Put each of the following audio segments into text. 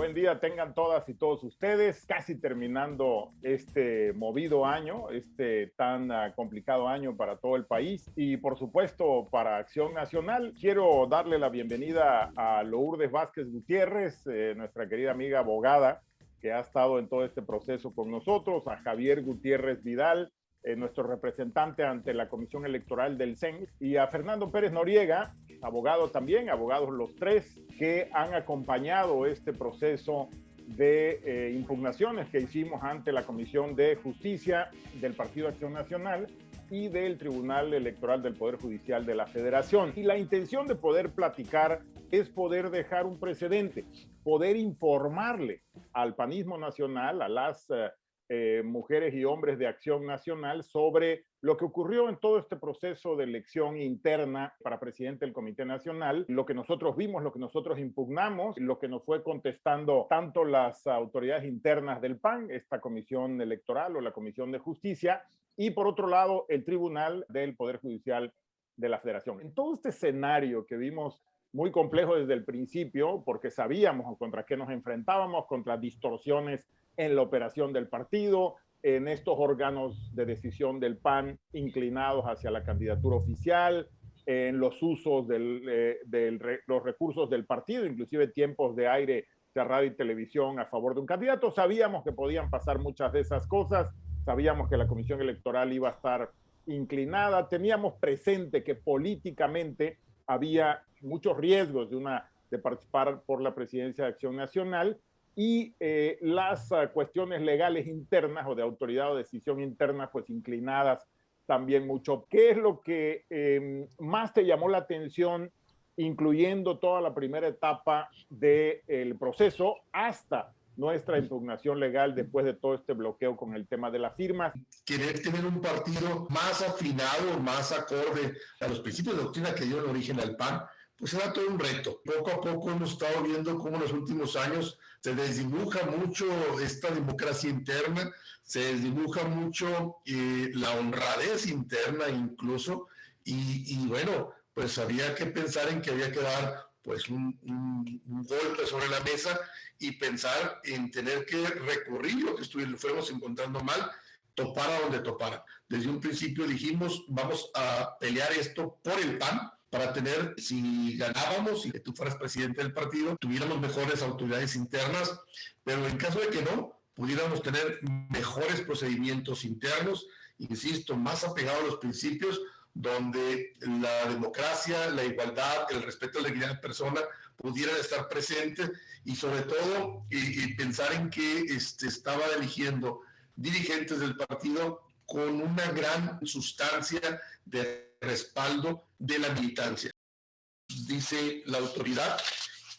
Buen día tengan todas y todos ustedes, casi terminando este movido año, este tan complicado año para todo el país y por supuesto para Acción Nacional. Quiero darle la bienvenida a Lourdes Vázquez Gutiérrez, nuestra querida amiga abogada que ha estado en todo este proceso con nosotros, a Javier Gutiérrez Vidal, nuestro representante ante la Comisión Electoral del CEN, y a Fernando Pérez Noriega, abogado también, abogados los tres, que han acompañado este proceso de impugnaciones que hicimos ante la Comisión de Justicia del Partido Acción Nacional y del Tribunal Electoral del Poder Judicial de la Federación. Y la intención de poder platicar es poder dejar un precedente, poder informarle al panismo nacional, a las mujeres y hombres de Acción Nacional sobre lo que ocurrió en todo este proceso de elección interna para presidente del Comité Nacional, lo que nosotros vimos, lo que nosotros impugnamos, lo que nos fue contestando tanto las autoridades internas del PAN, esta comisión electoral o la Comisión de Justicia, y por otro lado el Tribunal del Poder Judicial de la Federación. En todo este escenario que vimos muy complejo desde el principio, porque sabíamos contra qué nos enfrentábamos, contra distorsiones en la operación del partido, en estos órganos de decisión del PAN inclinados hacia la candidatura oficial, en los usos los recursos del partido, inclusive tiempos de aire de radio y televisión a favor de un candidato. Sabíamos que podían pasar muchas de esas cosas, sabíamos que la Comisión Electoral iba a estar inclinada, teníamos presente que políticamente había muchos riesgos de participar por la presidencia de Acción Nacional, y las cuestiones legales internas o de autoridad o decisión interna, pues inclinadas también mucho. ¿Qué es lo que más te llamó la atención, incluyendo toda la primera etapa del proceso hasta nuestra impugnación legal después de todo este bloqueo con el tema de las firmas? Querer tener un partido más afinado, más acorde a los principios de doctrina que dieron origen al PAN, pues era todo un reto. Poco a poco hemos estado viendo cómo en los últimos años se desdibuja mucho esta democracia interna, se desdibuja mucho la honradez interna incluso, y bueno, pues había que pensar en que había que dar pues un golpe sobre la mesa y pensar en tener que recurrir lo que fuéramos encontrando mal, topara donde topara. Desde un principio dijimos, vamos a pelear esto por el PAN, para tener, si ganábamos y tú fueras presidente del partido, tuviéramos mejores autoridades internas, pero en caso de que no, pudiéramos tener mejores procedimientos internos, insisto, más apegados a los principios, donde la democracia, la igualdad, el respeto a la dignidad de la persona pudieran estar presentes, y sobre todo y pensar en que estaba eligiendo dirigentes del partido con una gran sustancia de respaldo de la militancia. Dice la autoridad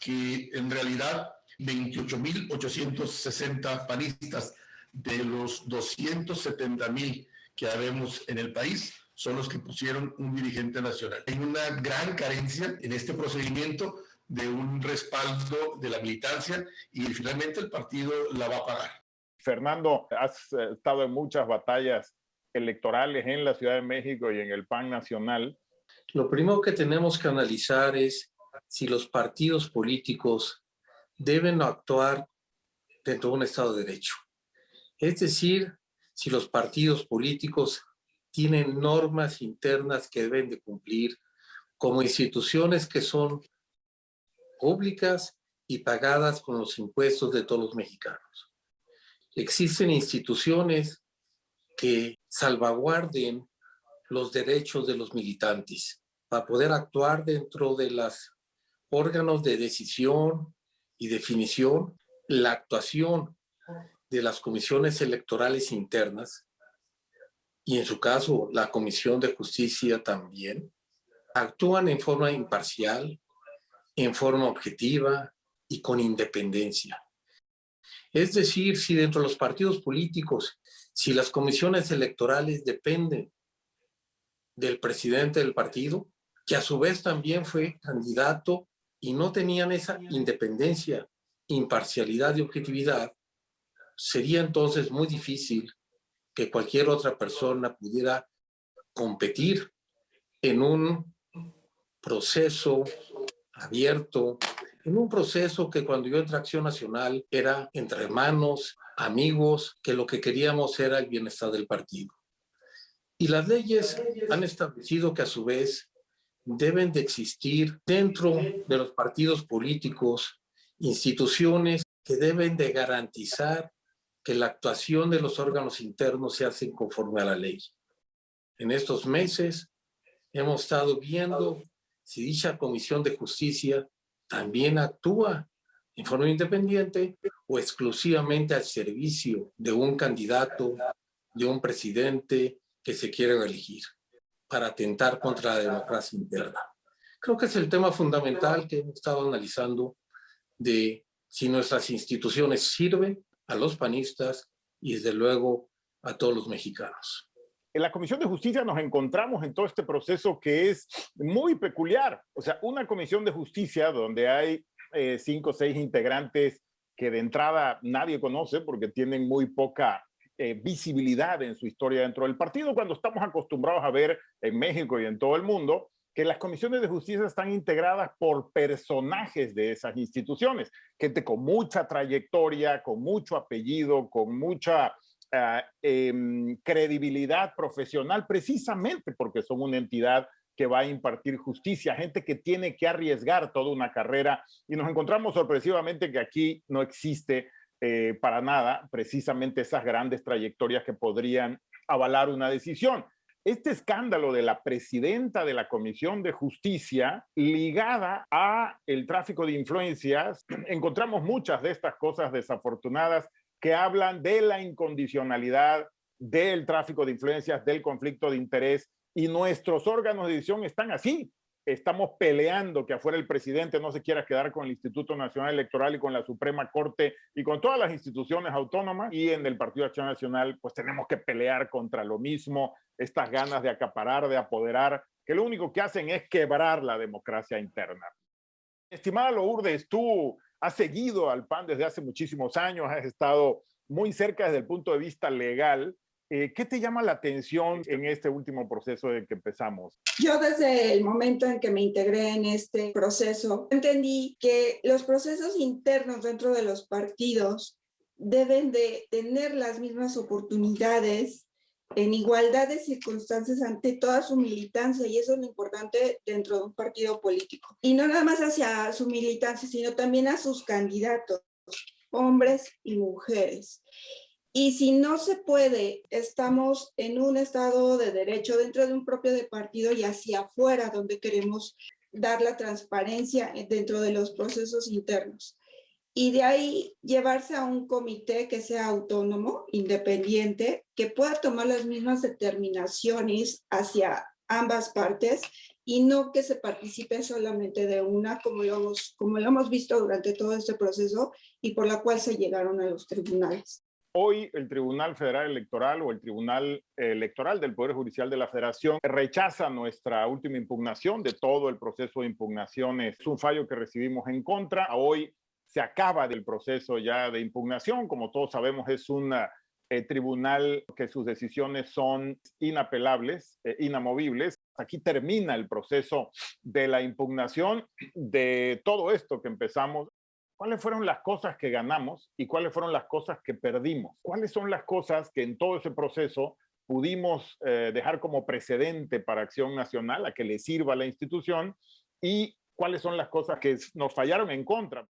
que en realidad 28.860 panistas de los 270.000 que habemos en el país son los que pusieron un dirigente nacional. Hay una gran carencia en este procedimiento de un respaldo de la militancia, y finalmente el partido la va a pagar. Fernando, has estado en muchas batallas electorales en la Ciudad de México y en el PAN nacional. Lo primero que tenemos que analizar es si los partidos políticos deben actuar dentro de un Estado de Derecho. Es decir, si los partidos políticos tienen normas internas que deben de cumplir como instituciones que son públicas y pagadas con los impuestos de todos los mexicanos. Existen instituciones que salvaguarden los derechos de los militantes para poder actuar dentro de los órganos de decisión y definición. La actuación de las comisiones electorales internas, y en su caso la Comisión de Justicia también, actúan en forma imparcial, en forma objetiva y con independencia. Es decir, si dentro de los partidos políticos, si las comisiones electorales dependen del presidente del partido, que a su vez también fue candidato y no tenían esa independencia, imparcialidad y objetividad, sería entonces muy difícil que cualquier otra persona pudiera competir en un proceso abierto, en un proceso que cuando yo entré a Acción Nacional era entre hermanos, amigos, que lo que queríamos era el bienestar del partido. Y las leyes han establecido que a su vez deben de existir dentro de los partidos políticos instituciones que deben de garantizar que la actuación de los órganos internos se hace conforme a la ley. En estos meses hemos estado viendo si dicha Comisión de Justicia también actúa en forma independiente o exclusivamente al servicio de un candidato, de un presidente que se quiere reelegir para atentar contra la democracia interna. Creo que es el tema fundamental que hemos estado analizando de si nuestras instituciones sirven a los panistas y desde luego a todos los mexicanos. En la Comisión de Justicia nos encontramos en todo este proceso que es muy peculiar. O sea, una Comisión de Justicia donde hay 5 o 6 integrantes que de entrada nadie conoce porque tienen muy poca visibilidad en su historia dentro del partido, cuando estamos acostumbrados a ver en México y en todo el mundo que las comisiones de justicia están integradas por personajes de esas instituciones, gente con mucha trayectoria, con mucho apellido, con mucha credibilidad profesional, precisamente porque son una entidad que va a impartir justicia, gente que tiene que arriesgar toda una carrera, y nos encontramos sorpresivamente que aquí no existe para nada precisamente esas grandes trayectorias que podrían avalar una decisión. Este escándalo de la presidenta de la Comisión de Justicia ligada a el tráfico de influencias, encontramos muchas de estas cosas desafortunadas que hablan de la incondicionalidad, del tráfico de influencias, del conflicto de interés, y nuestros órganos de decisión están así. Estamos peleando que afuera el presidente no se quiera quedar con el Instituto Nacional Electoral y con la Suprema Corte y con todas las instituciones autónomas, y en el Partido de Acción Nacional pues tenemos que pelear contra lo mismo, estas ganas de acaparar, de apoderar, que lo único que hacen es quebrar la democracia interna. Estimada Lourdes, tú has seguido al PAN desde hace muchísimos años, has estado muy cerca desde el punto de vista legal. ¿Qué te llama la atención en este último proceso de que empezamos? Yo desde el momento en que me integré en este proceso, entendí que los procesos internos dentro de los partidos deben de tener las mismas oportunidades en igualdad de circunstancias ante toda su militancia, y eso es lo importante dentro de un partido político. Y no nada más hacia su militancia, sino también a sus candidatos, hombres y mujeres. Y si no se puede, estamos en un estado de derecho dentro de un propio de partido y hacia afuera, donde queremos dar la transparencia dentro de los procesos internos. Y de ahí llevarse a un comité que sea autónomo, independiente, que pueda tomar las mismas determinaciones hacia ambas partes y no que se participe solamente de una, como lo hemos visto durante todo este proceso y por la cual se llegaron a los tribunales. Hoy el Tribunal Federal Electoral o el Tribunal Electoral del Poder Judicial de la Federación rechaza nuestra última impugnación de todo el proceso de impugnaciones. Es un fallo que recibimos en contra. Hoy se acaba del proceso ya de impugnación. Como todos sabemos, es un tribunal que sus decisiones son inapelables, inamovibles. Aquí termina el proceso de la impugnación de todo esto que empezamos. ¿Cuáles fueron las cosas que ganamos y cuáles fueron las cosas que perdimos? ¿Cuáles son las cosas que en todo ese proceso pudimos dejar como precedente para Acción Nacional, a que le sirva a la institución? ¿Y cuáles son las cosas que nos fallaron en contra?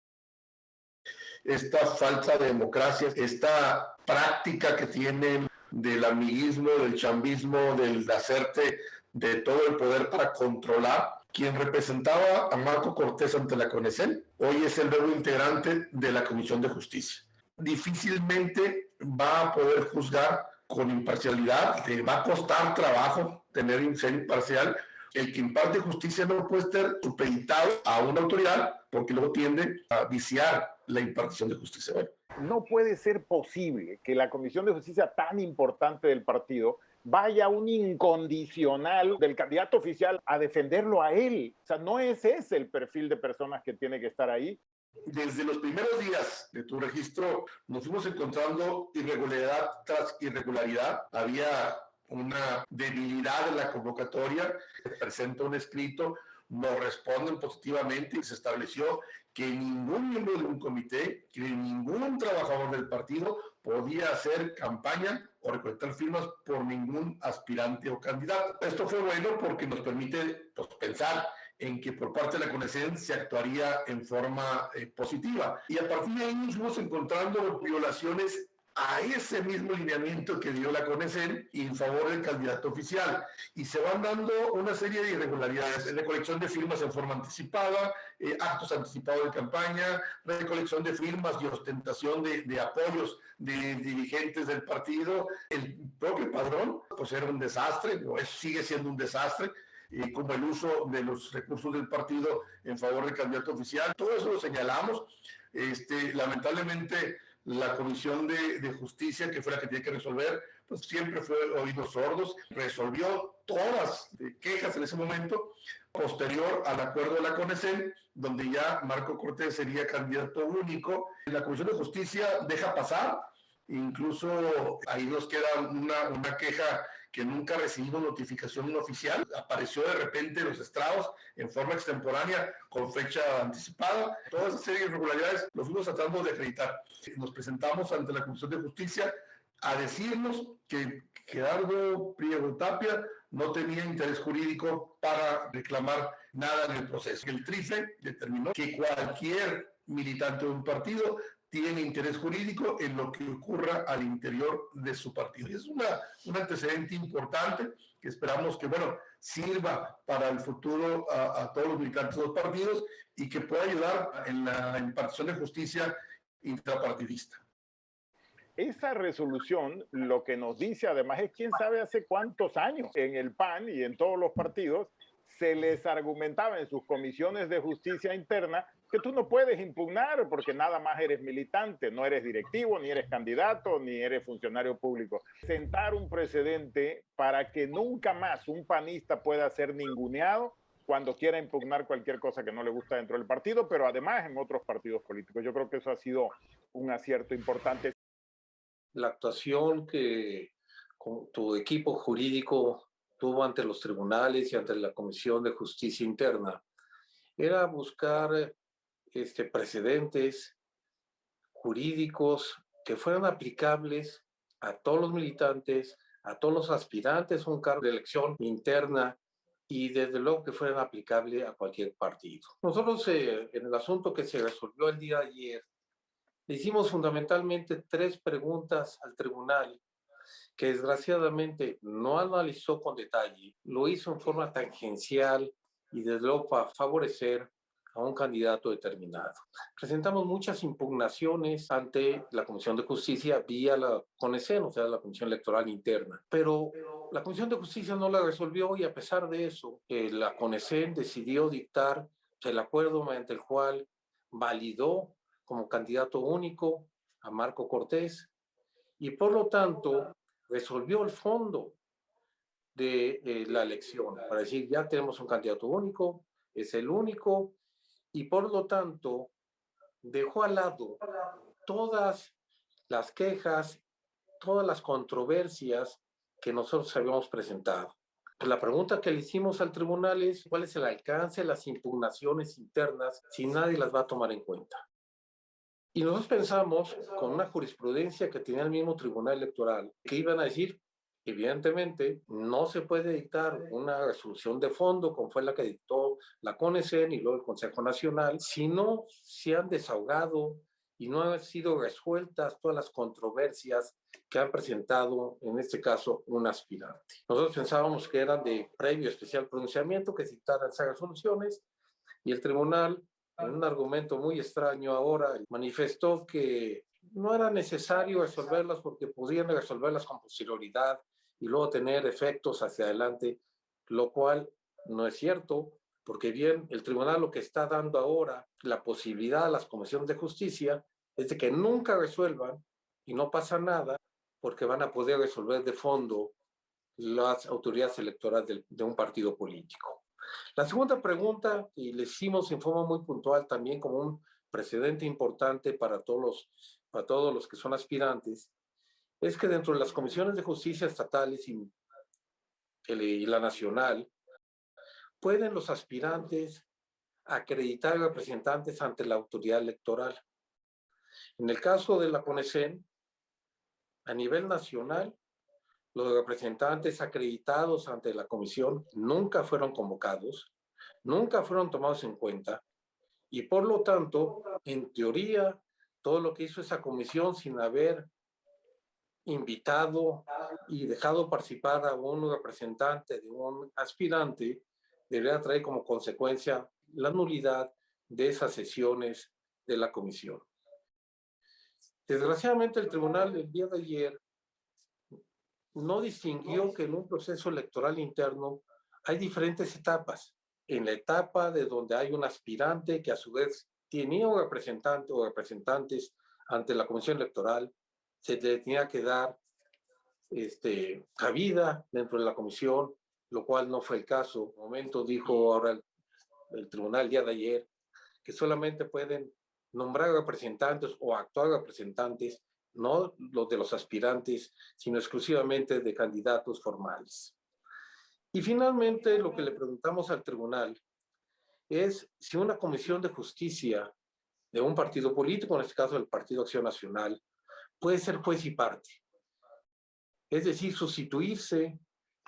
Esta falsa democracia, esta práctica que tienen del amiguismo, del chambismo, del hacerte de todo el poder para controlar. Quien representaba a Marco Cortés ante la CONECEN, hoy es el nuevo integrante de la Comisión de Justicia. Difícilmente va a poder juzgar con imparcialidad, le va a costar trabajo tener ser imparcial. El que imparte justicia no puede estar supeditado a una autoridad porque luego tiende a viciar la impartición de justicia. Bueno. No puede ser posible que la Comisión de Justicia tan importante del partido vaya un incondicional del candidato oficial a defenderlo a él. O sea, no es ese el perfil de personas que tiene que estar ahí. Desde los primeros días de tu registro nos fuimos encontrando irregularidad tras irregularidad. Había una debilidad en la convocatoria. Se presenta un escrito nos responden positivamente y se estableció que ningún miembro de un comité, que ningún trabajador del partido podía hacer campaña o recolectar firmas por ningún aspirante o candidato. Esto fue bueno porque nos permite pues, pensar en que por parte de la CONECEN se actuaría en forma positiva. Y a partir de ahí nos fuimos encontrando violaciones a ese mismo lineamiento que dio la CONECEN en favor del candidato oficial. Y se van dando una serie de irregularidades, recolección de firmas en forma anticipada, actos anticipados de campaña, recolección de firmas y ostentación de apoyos de dirigentes del partido. El propio padrón, pues era un desastre, sigue siendo un desastre, como el uso de los recursos del partido en favor del candidato oficial. Todo eso lo señalamos. Lamentablemente, la Comisión de Justicia, que fue la que tiene que resolver, pues siempre fue oídos sordos, resolvió todas las quejas en ese momento, posterior al acuerdo de la CONECEN, donde ya Marco Cortés sería candidato único. La Comisión de Justicia deja pasar, incluso ahí nos queda una queja que nunca recibimos notificación oficial, apareció de repente en los estrados en forma extemporánea con fecha anticipada. Toda esa serie de irregularidades lo fuimos tratando de acreditar. Nos presentamos ante la Comisión de Justicia a decirnos que Gerardo Priego Tapia no tenía interés jurídico para reclamar nada en el proceso. El TRIFE determinó que cualquier militante de un partido tiene interés jurídico en lo que ocurra al interior de su partido. Y es un antecedente importante que esperamos que, sirva para el futuro a todos los militantes de los partidos y que pueda ayudar en la impartición de justicia intrapartidista. Esa resolución lo que nos dice además es quién sabe hace cuántos años en el PAN y en todos los partidos se les argumentaba en sus comisiones de justicia interna que tú no puedes impugnar porque nada más eres militante, no eres directivo, ni eres candidato, ni eres funcionario público. Sentar un precedente para que nunca más un panista pueda ser ninguneado cuando quiera impugnar cualquier cosa que no le gusta dentro del partido, pero además en otros partidos políticos. Yo creo que eso ha sido un acierto importante. La actuación que tu equipo jurídico tuvo ante los tribunales y ante la Comisión de Justicia Interna era buscar precedentes jurídicos que fueran aplicables a todos los militantes, a todos los aspirantes a un cargo de elección interna y desde luego que fueran aplicables a cualquier partido. Nosotros en el asunto que se resolvió el día de ayer, le hicimos fundamentalmente 3 preguntas al tribunal que desgraciadamente no analizó con detalle, lo hizo en forma tangencial y desde luego para favorecer a un candidato determinado. Presentamos muchas impugnaciones ante la Comisión de Justicia vía la CONECEN, o sea, la Comisión Electoral Interna, pero la Comisión de Justicia no la resolvió y a pesar de eso, la CONECEN decidió dictar el acuerdo mediante el cual validó como candidato único a Marco Cortés y por lo tanto resolvió el fondo de la elección para decir ya tenemos un candidato único, es el único y por lo tanto dejó al lado todas las quejas, todas las controversias que nosotros habíamos presentado. La pregunta que le hicimos al tribunal es cuál es el alcance de las impugnaciones internas si nadie las va a tomar en cuenta. Y nosotros pensamos, con una jurisprudencia que tenía el mismo Tribunal Electoral, que iban a decir, evidentemente, no se puede dictar una resolución de fondo, como fue la que dictó la CONECEN y luego el Consejo Nacional, si no se han desahogado y no han sido resueltas todas las controversias que han presentado, en este caso, un aspirante. Nosotros pensábamos que eran de previo especial pronunciamiento, que dictaran esas resoluciones, y el tribunal, en un argumento muy extraño ahora, manifestó que no era necesario resolverlas porque podían resolverlas con posterioridad y luego tener efectos hacia adelante, lo cual no es cierto, porque bien, el tribunal lo que está dando ahora, la posibilidad a las comisiones de justicia, es de que nunca resuelvan y no pasa nada, porque van a poder resolver de fondo las autoridades electorales de un partido político. La segunda pregunta, y le hicimos en forma muy puntual también como un precedente importante para todos los que son aspirantes, es que dentro de las comisiones de justicia estatales y la nacional, pueden los aspirantes acreditar representantes ante la autoridad electoral. En el caso de la CONECEN, a nivel nacional, los representantes acreditados ante la comisión nunca fueron convocados, nunca fueron tomados en cuenta y por lo tanto, en teoría, todo lo que hizo esa comisión sin haber invitado y dejado participar a un representante de un aspirante debería traer como consecuencia la nulidad de esas sesiones de la comisión. Desgraciadamente, el tribunal el día de ayer no distinguió que en un proceso electoral interno hay diferentes etapas. En la etapa de donde hay un aspirante que a su vez tenía un representante o representantes ante la comisión electoral, se le tenía que dar cabida dentro de la comisión, lo cual no fue el caso. En un momento dijo ahora el tribunal el día de ayer que solamente pueden nombrar representantes o actuar representantes, no los de los aspirantes, sino exclusivamente de candidatos formales. Y finalmente, lo que le preguntamos al tribunal es si una comisión de justicia de un partido político, en este caso del Partido Acción Nacional, puede ser juez y parte. Es decir, sustituirse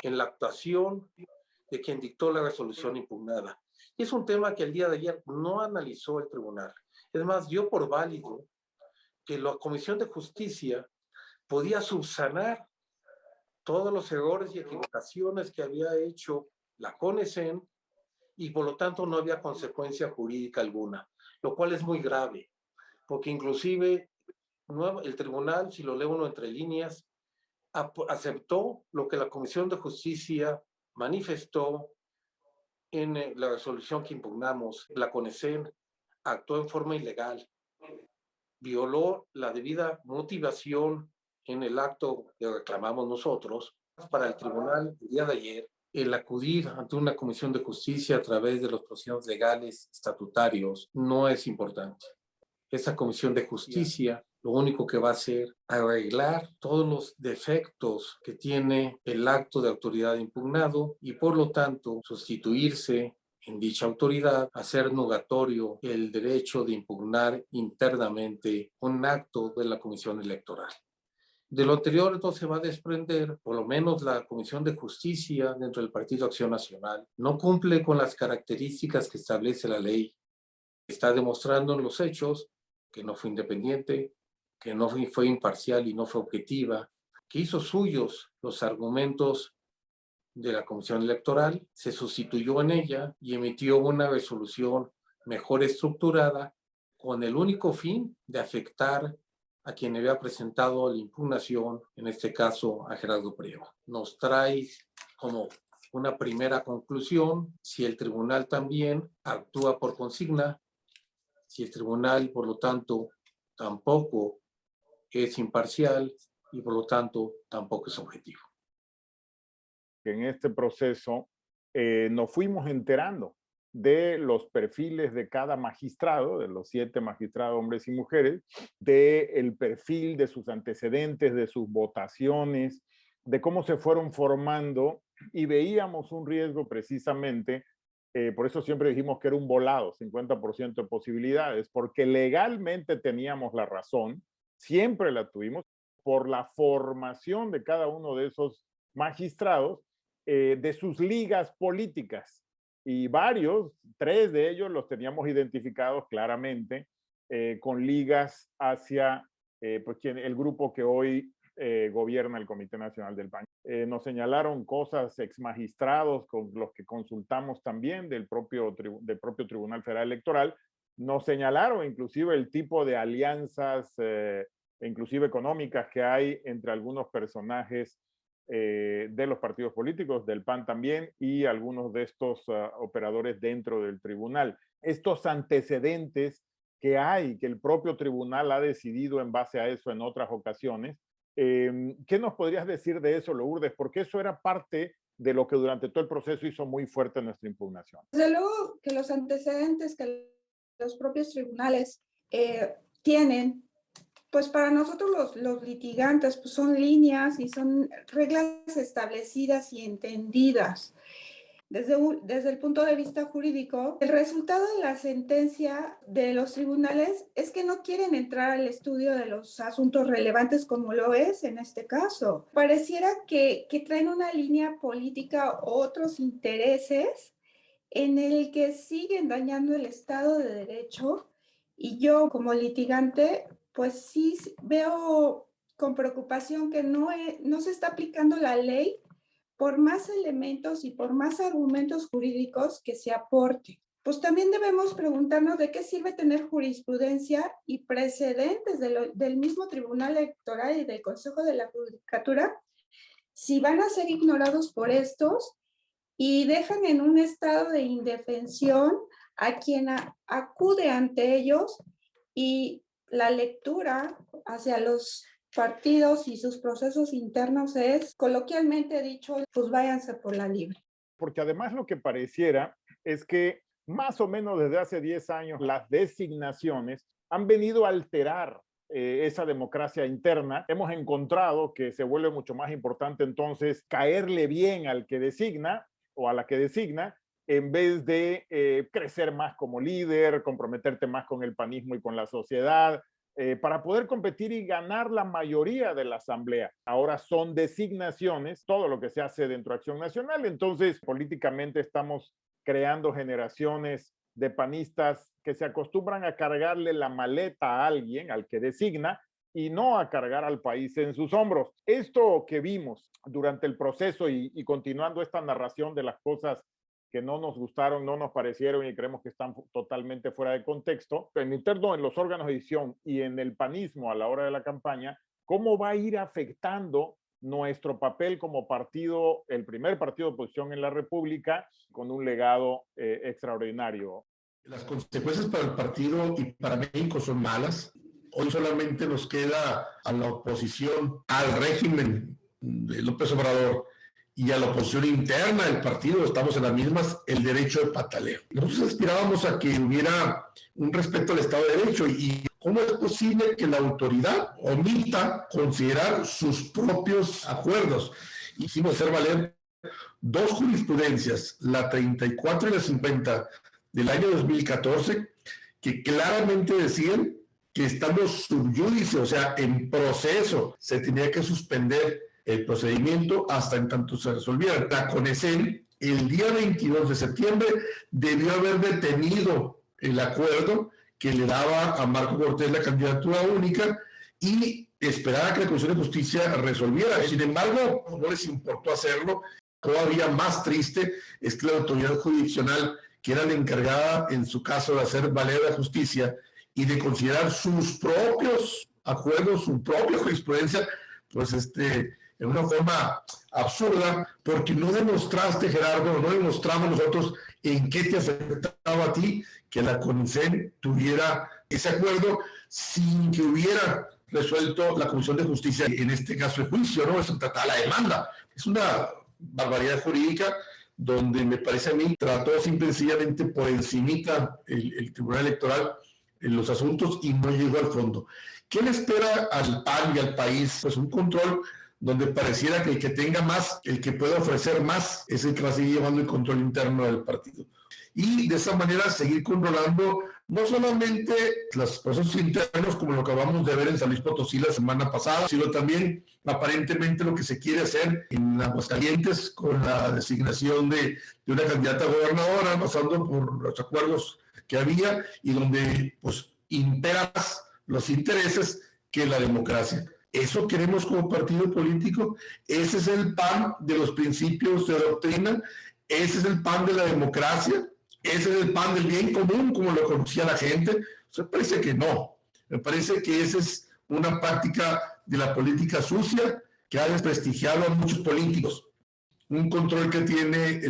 en la actuación de quien dictó la resolución impugnada. Y es un tema que el día de ayer no analizó el tribunal. Es más, dio por válido que la Comisión de Justicia podía subsanar todos los errores y equivocaciones que había hecho la CONECEN y por lo tanto no había consecuencia jurídica alguna, lo cual es muy grave, porque inclusive el tribunal, si lo lee uno entre líneas, aceptó lo que la Comisión de Justicia manifestó en la resolución que impugnamos. La CONECEN actuó en forma ilegal, violó la debida motivación en el acto que reclamamos nosotros. Para el tribunal, el día de ayer, el acudir ante una comisión de justicia a través de los procedimientos legales estatutarios no es importante. Esa comisión de justicia lo único que va a hacer es arreglar todos los defectos que tiene el acto de autoridad impugnado y por lo tanto sustituirse en dicha autoridad, hacer nugatorio el derecho de impugnar internamente un acto de la comisión electoral. De lo anterior, entonces, va a desprender, por lo menos la Comisión de Justicia dentro del Partido Acción Nacional, no cumple con las características que establece la ley. Está demostrando en los hechos que no fue independiente, que no fue imparcial y no fue objetiva, que hizo suyos los argumentos de la Comisión Electoral, se sustituyó en ella y emitió una resolución mejor estructurada con el único fin de afectar a quien había presentado la impugnación, en este caso a Gerardo Priego. Nos trae como una primera conclusión si el tribunal también actúa por consigna, si el tribunal, por lo tanto, tampoco es imparcial y, por lo tanto, tampoco es objetivo. En este proceso nos fuimos enterando de los perfiles de cada magistrado, de los 7 magistrados, hombres y mujeres, del perfil de sus antecedentes, de sus votaciones, de cómo se fueron formando y veíamos un riesgo precisamente, por eso siempre dijimos que era un volado, 50% de posibilidades, porque legalmente teníamos la razón, siempre la tuvimos, por la formación de cada uno de esos magistrados, de sus ligas políticas. Y varios, 3 de ellos los teníamos identificados claramente con ligas hacia pues, el grupo que hoy gobierna el Comité Nacional del PAN. Nos señalaron cosas ex magistrados con los que consultamos también del propio Tribunal Federal Electoral. Nos señalaron inclusive el tipo de alianzas, inclusive económicas, que hay entre algunos personajes de los partidos políticos, del PAN también, y algunos de estos operadores dentro del tribunal. Estos antecedentes que hay, que el propio tribunal ha decidido en base a eso en otras ocasiones. ¿Qué nos podrías decir de eso, Lourdes? Porque eso era parte de lo que durante todo el proceso hizo muy fuerte nuestra impugnación. Desde luego que los antecedentes que los propios tribunales tienen, pues para nosotros los litigantes pues son líneas y son reglas establecidas y entendidas. desde el punto de vista jurídico, el resultado de la sentencia de los tribunales es que no quieren entrar al estudio de los asuntos relevantes como lo es en este caso. Pareciera que traen una línea política o otros intereses en el que siguen dañando el Estado de Derecho, y yo como litigante pues sí veo con preocupación que no se está aplicando la ley por más elementos y por más argumentos jurídicos que se aporte. Pues también debemos preguntarnos de qué sirve tener jurisprudencia y precedentes del mismo Tribunal Electoral y del Consejo de la Judicatura si van a ser ignorados por estos y dejan en un estado de indefensión a quien acude ante ellos, y la lectura hacia los partidos y sus procesos internos es, coloquialmente dicho, pues váyanse por la libre. Porque además lo que pareciera es que más o menos desde hace 10 años las designaciones han venido a alterar esa democracia interna. Hemos encontrado que se vuelve mucho más importante entonces caerle bien al que designa o a la que designa, en vez de crecer más como líder, comprometerte más con el panismo y con la sociedad, para poder competir y ganar la mayoría de la asamblea. Ahora son designaciones, todo lo que se hace dentro de Acción Nacional. Entonces, políticamente estamos creando generaciones de panistas que se acostumbran a cargarle la maleta a alguien, al que designa, y no a cargar al país en sus hombros. Esto que vimos durante el proceso y continuando esta narración de las cosas que no nos gustaron, no nos parecieron y creemos que están totalmente fuera de contexto, en interno en los órganos de decisión y en el panismo a la hora de la campaña, ¿cómo va a ir afectando nuestro papel como partido, el primer partido de oposición en la República, con un legado extraordinario? Las consecuencias para el partido y para México son malas. Hoy solamente nos queda a la oposición, al régimen de López Obrador y a la oposición interna del partido, estamos en las mismas, el derecho de pataleo. Nosotros aspirábamos a que hubiera un respeto al Estado de Derecho, y ¿cómo es posible que la autoridad omita considerar sus propios acuerdos? Hicimos hacer valer dos jurisprudencias, la 34 y la 50 del año 2014, que claramente decían que estando sub judice, o sea, en proceso, se tenía que suspender el procedimiento hasta en tanto se resolviera. La CONECEN, el día 22 de septiembre, debió haber detenido el acuerdo que le daba a Marco Cortés la candidatura única y esperar a que la Comisión de Justicia resolviera. Sin embargo, no les importó hacerlo. Todavía más triste es que la autoridad jurisdiccional, que era la encargada en su caso de hacer valer la justicia y de considerar sus propios acuerdos, su propia jurisprudencia, pues en una forma absurda, porque no demostraste, Gerardo, no demostramos nosotros en qué te afectaba a ti que la CONICEN tuviera ese acuerdo sin que hubiera resuelto la Comisión de Justicia, en este caso el juicio, ¿no? Eso trata la demanda. Es una barbaridad jurídica donde me parece a mí trató simple y sencillamente por encimita el Tribunal Electoral en los asuntos y no llegó al fondo. ¿Qué le espera al PAN y al país? Pues un control donde pareciera que el que tenga más, el que pueda ofrecer más, es el que va a seguir llevando el control interno del partido. Y de esa manera seguir controlando no solamente los procesos internos, como lo que acabamos de ver en San Luis Potosí la semana pasada, sino también aparentemente lo que se quiere hacer en Aguascalientes con la designación de una candidata gobernadora, pasando por los acuerdos que había y donde pues imperan los intereses que la democracia. ¿Eso queremos como partido político? ¿Ese es el pan de los principios de doctrina? ¿Ese es el pan de la democracia? ¿Ese es el pan del bien común, como lo conocía la gente? Me parece que no. Me parece que esa es una práctica de la política sucia que ha desprestigiado a muchos políticos. Un control que tiene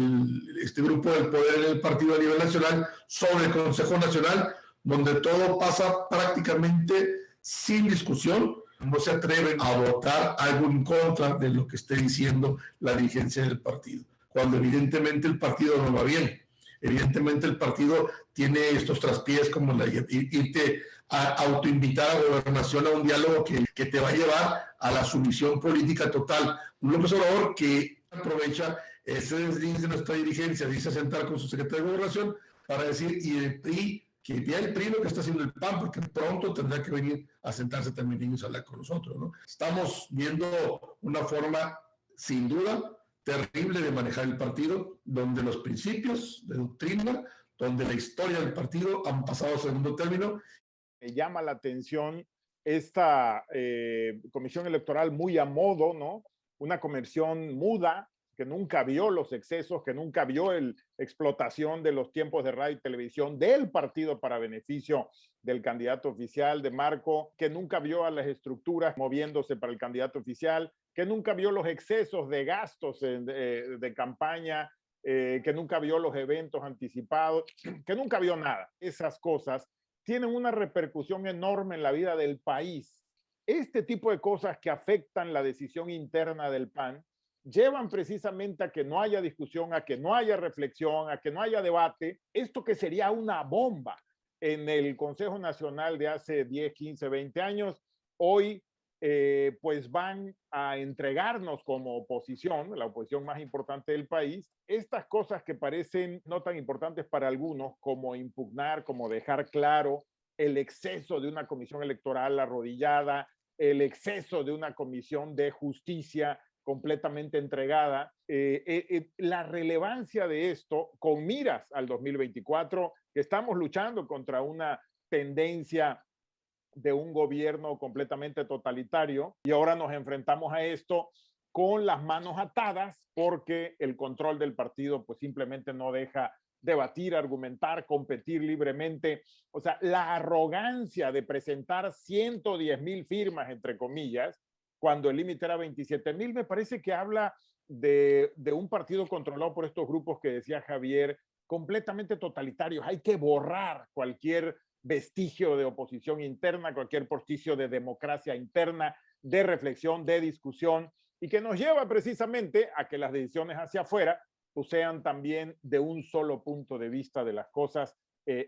este grupo del poder en el partido a nivel nacional sobre el Consejo Nacional, donde todo pasa prácticamente sin discusión. No se atreven a votar algo en contra de lo que esté diciendo la dirigencia del partido, cuando evidentemente el partido no va bien. Evidentemente el partido tiene estos traspiés como irte a autoinvitar a gobernación a un diálogo que te va a llevar a la sumisión política total. Un López Obrador que aprovecha se deslice nuestra dirigencia, dice sentar con su secretario de Gobernación para decir, y el PRI, que ya el PRI lo que está haciendo el PAN, porque pronto tendrá que venir a sentarse también ellos a hablar con nosotros, ¿no? Estamos viendo una forma, sin duda, terrible de manejar el partido, donde los principios de doctrina, donde la historia del partido han pasado a segundo término. Me llama la atención esta comisión electoral muy a modo, ¿no? Una comisión muda, que nunca vio los excesos, que nunca vio la explotación de los tiempos de radio y televisión del partido para beneficio del candidato oficial de Marco, que nunca vio a las estructuras moviéndose para el candidato oficial, que nunca vio los excesos de gastos de campaña, que nunca vio los eventos anticipados, que nunca vio nada. Esas cosas tienen una repercusión enorme en la vida del país. Este tipo de cosas que afectan la decisión interna del PAN llevan precisamente a que no haya discusión, a que no haya reflexión, a que no haya debate. Esto que sería una bomba en el Consejo Nacional de hace 10, 15, 20 años, hoy pues van a entregarnos como oposición, la oposición más importante del país, estas cosas que parecen no tan importantes para algunos, como impugnar, como dejar claro el exceso de una comisión electoral arrodillada, el exceso de una comisión de justicia completamente entregada, la relevancia de esto con miras al 2024, que estamos luchando contra una tendencia de un gobierno completamente totalitario y ahora nos enfrentamos a esto con las manos atadas porque el control del partido pues simplemente no deja debatir, argumentar, competir libremente. O sea, la arrogancia de presentar 110,000 firmas, entre comillas, cuando el límite era 27,000, me parece que habla de un partido controlado por estos grupos que decía Javier, completamente totalitarios. Hay que borrar cualquier vestigio de oposición interna, cualquier vestigio de democracia interna, de reflexión, de discusión, y que nos lleva precisamente a que las decisiones hacia afuera pues, sean también de un solo punto de vista de las cosas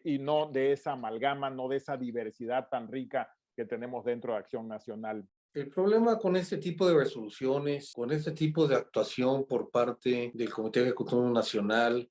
y no de esa amalgama, no de esa diversidad tan rica que tenemos dentro de Acción Nacional. El problema con este tipo de resoluciones, con este tipo de actuación por parte del Comité Ejecutivo Nacional,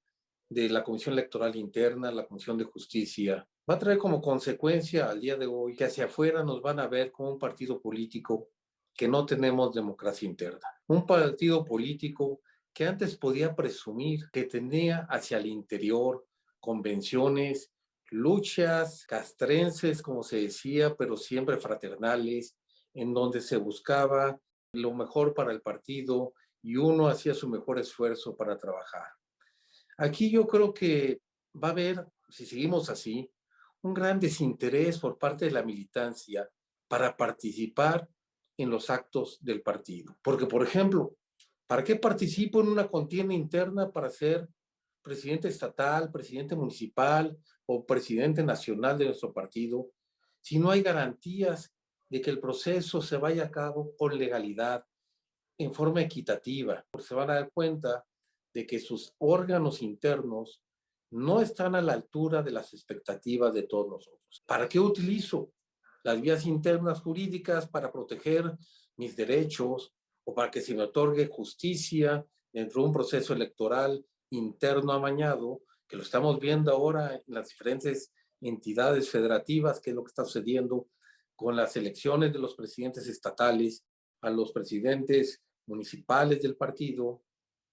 de la Comisión Electoral Interna, la Comisión de Justicia, va a traer como consecuencia al día de hoy que hacia afuera nos van a ver como un partido político que no tenemos democracia interna. Un partido político que antes podía presumir que tenía hacia el interior convenciones, luchas castrenses, como se decía, pero siempre fraternales, en donde se buscaba lo mejor para el partido y uno hacía su mejor esfuerzo para trabajar. Aquí yo creo que va a haber, si seguimos así, un gran desinterés por parte de la militancia para participar en los actos del partido. Porque, por ejemplo, ¿para qué participo en una contienda interna para ser presidente estatal, presidente municipal o presidente nacional de nuestro partido si no hay garantías de que el proceso se vaya a cabo con legalidad, en forma equitativa? Porque se van a dar cuenta de que sus órganos internos no están a la altura de las expectativas de todos nosotros. ¿Para qué utilizo las vías internas jurídicas? Para proteger mis derechos o para que se me otorgue justicia dentro de un proceso electoral interno amañado, que lo estamos viendo ahora en las diferentes entidades federativas, que es lo que está sucediendo con las elecciones de los presidentes estatales, a los presidentes municipales del partido.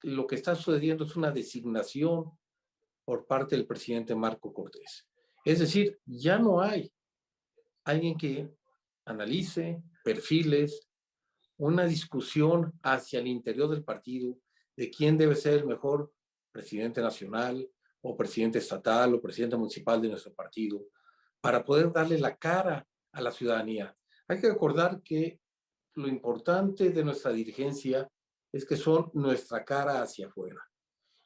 Lo que está sucediendo es una designación por parte del presidente Marco Cortés. Es decir, ya no hay alguien que analice perfiles, una discusión hacia el interior del partido de quién debe ser el mejor presidente nacional o presidente estatal o presidente municipal de nuestro partido para poder darle la cara a la ciudadanía. Hay que recordar que lo importante de nuestra dirigencia es que son nuestra cara hacia afuera.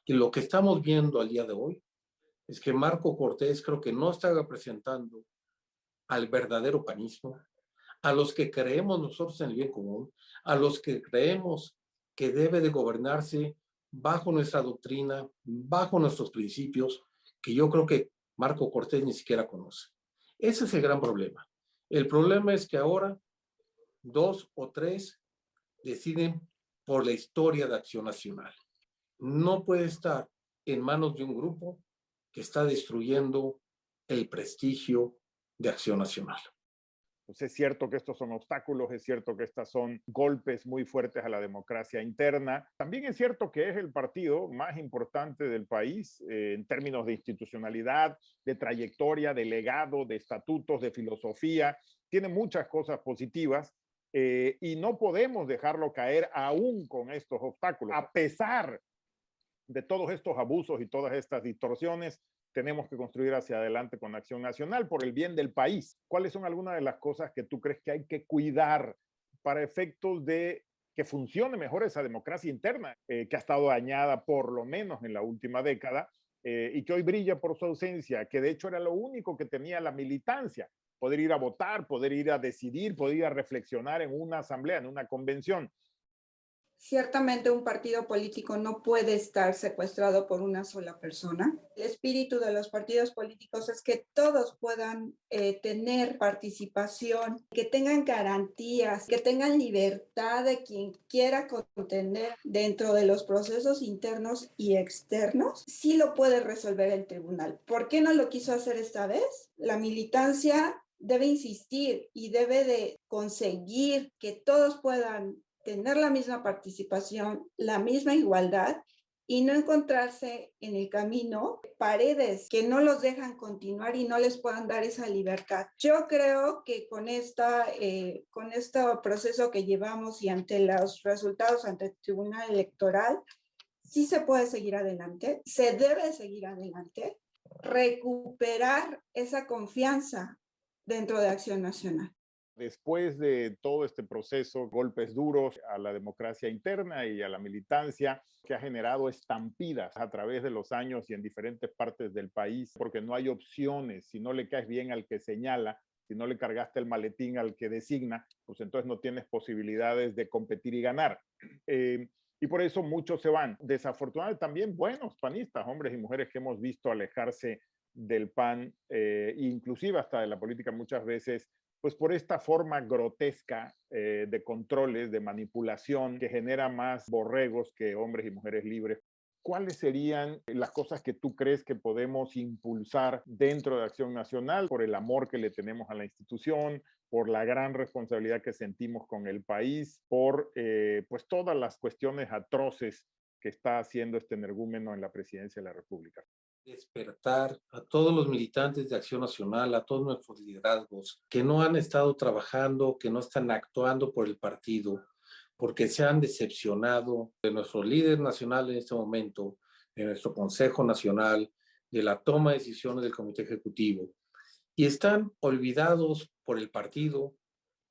Y lo que estamos viendo al día de hoy es que Marco Cortés creo que no está representando al verdadero panismo, a los que creemos nosotros en el bien común, a los que creemos que debe de gobernarse bajo nuestra doctrina, bajo nuestros principios, que yo creo que Marco Cortés ni siquiera conoce. Ese es el gran problema. El problema es que ahora 2 o 3 deciden por la historia de Acción Nacional. no puede estar en manos de un grupo que está destruyendo el prestigio de Acción Nacional. Pues es cierto que estos son obstáculos, es cierto que estos son golpes muy fuertes a la democracia interna. También es cierto que es el partido más importante del país en términos de institucionalidad, de trayectoria, de legado, de estatutos, de filosofía. Tiene muchas cosas positivas y no podemos dejarlo caer aún con estos obstáculos. A pesar de todos estos abusos y todas estas distorsiones, tenemos que construir hacia adelante con Acción Nacional por el bien del país. ¿Cuáles son algunas de las cosas que tú crees que hay que cuidar para efectos de que funcione mejor esa democracia interna que ha estado dañada por lo menos en la última década y que hoy brilla por su ausencia, que de hecho era lo único que tenía la militancia, poder ir a votar, poder ir a decidir, poder ir a reflexionar en una asamblea, en una convención? Ciertamente un partido político no puede estar secuestrado por una sola persona. El espíritu de los partidos políticos es que todos puedan tener participación, que tengan garantías, que tengan libertad de quien quiera contener dentro de los procesos internos y externos. Sí lo puede resolver el tribunal. ¿Por qué no lo quiso hacer esta vez? La militancia debe insistir y debe de conseguir que todos puedan tener la misma participación, la misma igualdad y no encontrarse en el camino paredes que no los dejan continuar y no les puedan dar esa libertad. Yo creo que con este proceso que llevamos y ante los resultados ante el Tribunal Electoral, sí se puede seguir adelante, se debe seguir adelante, recuperar esa confianza dentro de Acción Nacional. Después de todo este proceso, golpes duros a la democracia interna y a la militancia, que ha generado estampidas a través de los años y en diferentes partes del país, porque no hay opciones, si no le caes bien al que señala, si no le cargaste el maletín al que designa, pues entonces no tienes posibilidades de competir y ganar. Y por eso muchos se van. Desafortunadamente también buenos panistas, hombres y mujeres que hemos visto alejarse del PAN, inclusive hasta de la política muchas veces, pues por esta forma grotesca de controles, de manipulación que genera más borregos que hombres y mujeres libres. ¿Cuáles serían las cosas que tú crees que podemos impulsar dentro de Acción Nacional por el amor que le tenemos a la institución, por la gran responsabilidad que sentimos con el país, por pues todas las cuestiones atroces que está haciendo este energúmeno en la presidencia de la República? Despertar a todos los militantes de Acción Nacional, a todos nuestros liderazgos que no han estado trabajando, que no están actuando por el partido, porque se han decepcionado de nuestro líder nacional en este momento, de nuestro Consejo Nacional, de la toma de decisiones del Comité Ejecutivo, y están olvidados por el partido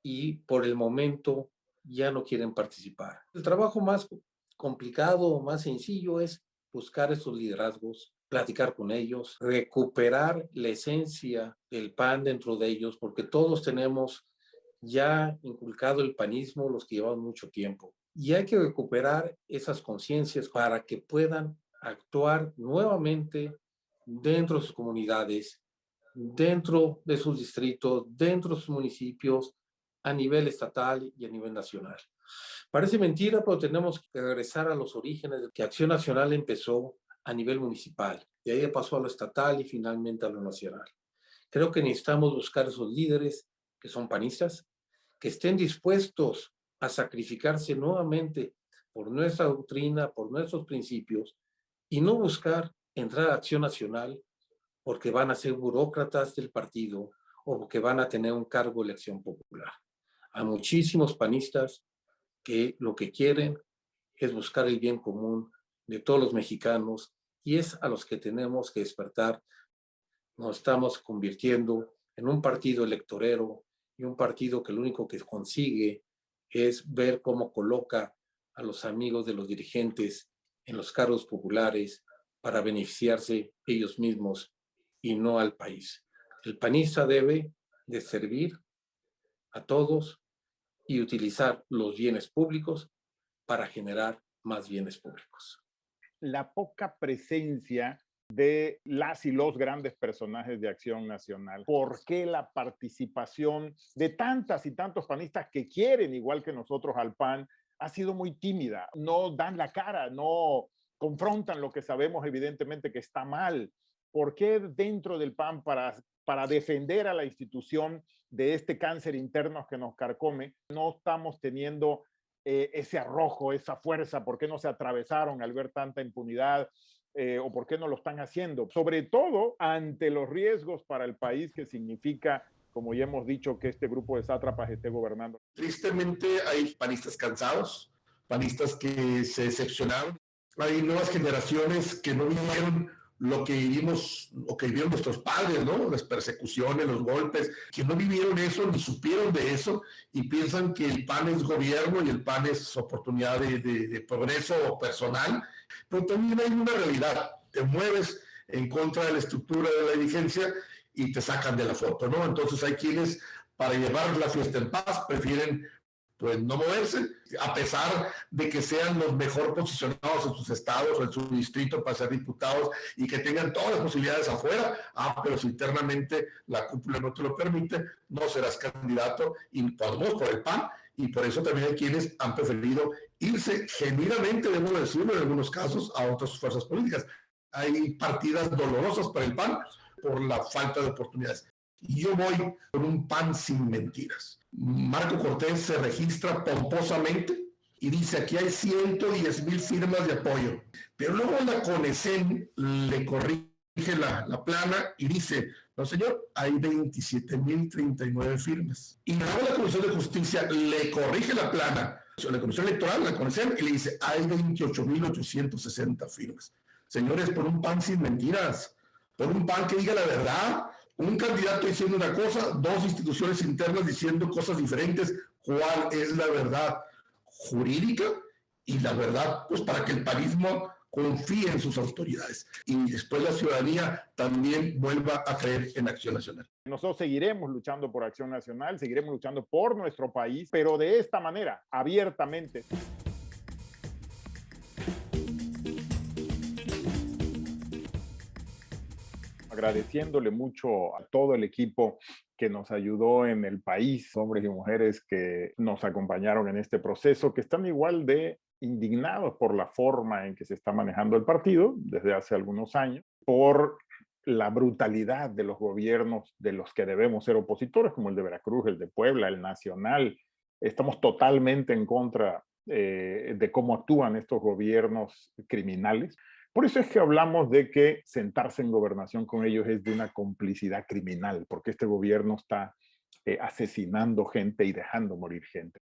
y por el momento ya no quieren participar. El trabajo más complicado, más sencillo es buscar esos liderazgos, platicar con ellos, recuperar la esencia del PAN dentro de ellos, porque todos tenemos ya inculcado el panismo, los que llevan mucho tiempo. Y hay que recuperar esas conciencias para que puedan actuar nuevamente dentro de sus comunidades, dentro de sus distritos, dentro de sus municipios, a nivel estatal y a nivel nacional. Parece mentira, pero tenemos que regresar a los orígenes de que Acción Nacional empezó a nivel municipal, de ahí pasó a lo estatal y finalmente a lo nacional. Creo que necesitamos buscar esos líderes que son panistas, que estén dispuestos a sacrificarse nuevamente por nuestra doctrina, por nuestros principios, y no buscar entrar a Acción Nacional porque van a ser burócratas del partido o porque van a tener un cargo de elección popular. Hay muchísimos panistas que lo que quieren es buscar el bien común de todos los mexicanos y es a los que tenemos que despertar. Nos estamos convirtiendo en un partido electorero y un partido que lo único que consigue es ver cómo coloca a los amigos de los dirigentes en los cargos populares para beneficiarse ellos mismos y no al país. El panista debe de servir a todos y utilizar los bienes públicos para generar más bienes públicos. La poca presencia de las y los grandes personajes de Acción Nacional. ¿Por qué la participación de tantas y tantos panistas que quieren, igual que nosotros, al PAN, ha sido muy tímida? No dan la cara, no confrontan lo que sabemos evidentemente que está mal. ¿Por qué dentro del PAN para defender a la institución de este cáncer interno que nos carcome no estamos teniendo ese arrojo, esa fuerza? ¿Por qué no se atravesaron al ver tanta impunidad? ¿O por qué no lo están haciendo? Sobre todo ante los riesgos para el país que significa, como ya hemos dicho, que este grupo de sátrapas esté gobernando. Tristemente hay panistas cansados, panistas que se decepcionaron. Hay nuevas generaciones que no vivieron lo que vivimos o que vivieron nuestros padres, ¿no? Las persecuciones, los golpes, que no vivieron eso ni supieron de eso y piensan que el PAN es gobierno y el PAN es oportunidad de progreso personal. Pero también hay una realidad. Te mueves en contra de la estructura de la dirigencia y te sacan de la foto, ¿no? Entonces hay quienes, para llevar la fiesta en paz, prefieren pues no moverse, a pesar de que sean los mejor posicionados en sus estados o en su distrito para ser diputados y que tengan todas las posibilidades afuera. Pero si internamente la cúpula no te lo permite, no serás candidato y podemos por el PAN. Y por eso también hay quienes han preferido irse genuinamente, debo decirlo, en algunos casos, a otras fuerzas políticas. Hay partidas dolorosas para el PAN por la falta de oportunidades. Y yo voy por un PAN sin mentiras. Marco Cortés se registra pomposamente y dice: aquí hay 110,000 firmas de apoyo. Pero luego la CONECEN le corrige la plana y dice: no señor, hay 27,039 firmas. Y luego la Comisión de Justicia le corrige la plana, la Comisión Electoral, la CONECEN, y le dice: hay 28,860 firmas. Señores, por un PAN sin mentiras, por un PAN que diga la verdad. Un candidato diciendo una cosa, dos instituciones internas diciendo cosas diferentes. ¿Cuál es la verdad jurídica? Y la verdad, pues para que el panismo confíe en sus autoridades y después la ciudadanía también vuelva a creer en Acción Nacional. Nosotros seguiremos luchando por Acción Nacional, seguiremos luchando por nuestro país, pero de esta manera, abiertamente. Agradeciéndole mucho a todo el equipo que nos ayudó en el país, hombres y mujeres que nos acompañaron en este proceso, que están igual de indignados por la forma en que se está manejando el partido desde hace algunos años, por la brutalidad de los gobiernos de los que debemos ser opositores, como el de Veracruz, el de Puebla, el nacional. Estamos totalmente en contra de cómo actúan estos gobiernos criminales. Por eso es que hablamos de que sentarse en gobernación con ellos es de una complicidad criminal, porque este gobierno está asesinando gente y dejando morir gente.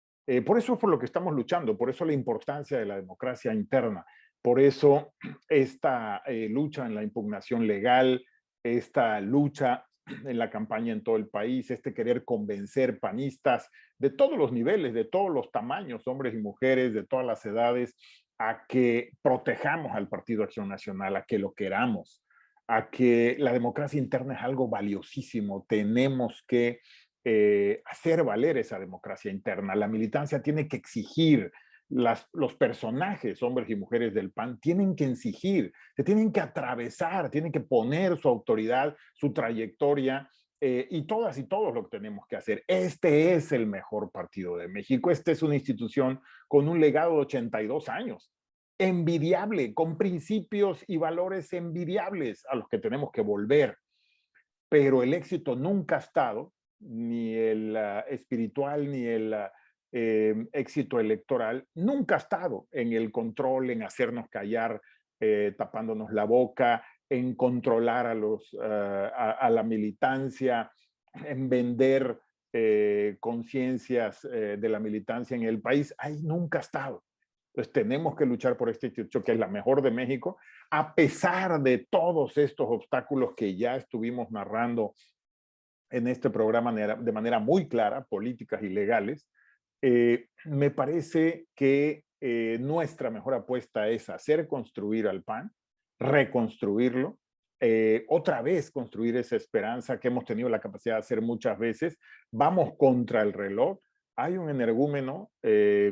Por eso es por lo que estamos luchando, por eso la importancia de la democracia interna, por eso esta lucha en la impugnación legal, esta lucha en la campaña en todo el país, este querer convencer panistas de todos los niveles, de todos los tamaños, hombres y mujeres, de todas las edades, a que protejamos al Partido Acción Nacional, a que lo queramos, a que la democracia interna es algo valiosísimo. Tenemos que hacer valer esa democracia interna. La militancia tiene que exigir, los personajes, hombres y mujeres del PAN, tienen que exigir, se tienen que atravesar, tienen que poner su autoridad, su trayectoria, y todas y todos lo que tenemos que hacer. Este es el mejor partido de México. Esta es una institución con un legado de 82 años, envidiable, con principios y valores envidiables a los que tenemos que volver. Pero el éxito nunca ha estado, ni el espiritual, ni el éxito electoral, nunca ha estado en el control, en hacernos callar, tapándonos la boca, en controlar a la militancia, en vender conciencias de la militancia en el país. Ahí nunca ha estado. Entonces tenemos que luchar por este instituto que es la mejor de México, a pesar de todos estos obstáculos que ya estuvimos narrando en este programa de manera muy clara, políticas y legales. Me parece que nuestra mejor apuesta es hacer construir al PAN, reconstruirlo, otra vez construir esa esperanza que hemos tenido la capacidad de hacer muchas veces. Vamos contra el reloj. Hay un energúmeno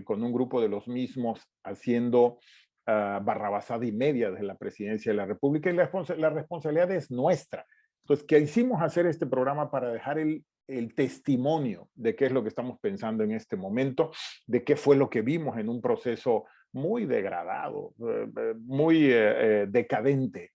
con un grupo de los mismos haciendo barrabasada y media desde la presidencia de la República, y la responsabilidad es nuestra. Entonces, quisimos hacer este programa para dejar el testimonio de qué es lo que estamos pensando en este momento, de qué fue lo que vimos en un proceso muy degradado, muy decadente,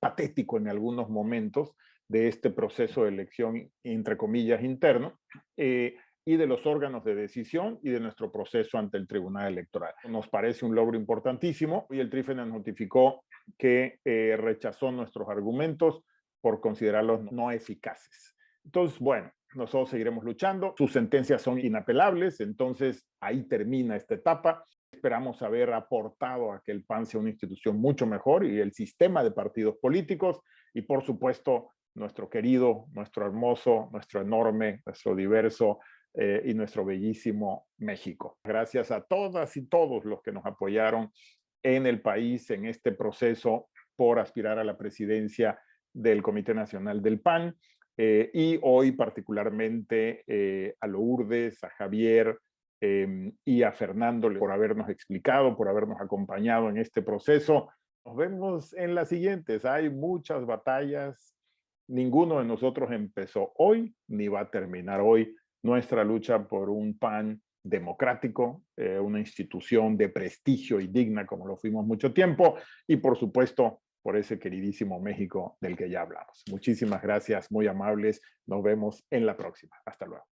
patético en algunos momentos de este proceso de elección, entre comillas, interno, y de los órganos de decisión y de nuestro proceso ante el Tribunal Electoral. Nos parece un logro importantísimo y el TRIFE nos notificó que rechazó nuestros argumentos por considerarlos no eficaces. Entonces, bueno, nosotros seguiremos luchando. Sus sentencias son inapelables, entonces ahí termina esta etapa. Esperamos haber aportado a que el PAN sea una institución mucho mejor y el sistema de partidos políticos y, por supuesto, nuestro querido, nuestro hermoso, nuestro enorme, nuestro diverso y nuestro bellísimo México. Gracias a todas y todos los que nos apoyaron en el país en este proceso por aspirar a la presidencia del Comité Nacional del PAN. Y hoy particularmente a Lourdes, a Javier y a Fernando por habernos explicado, por habernos acompañado en este proceso. Nos vemos en las siguientes. Hay muchas batallas. Ninguno de nosotros empezó hoy ni va a terminar hoy nuestra lucha por un PAN democrático, una institución de prestigio y digna como lo fuimos mucho tiempo y por supuesto por ese queridísimo México del que ya hablamos. Muchísimas gracias, muy amables. Nos vemos en la próxima. Hasta luego.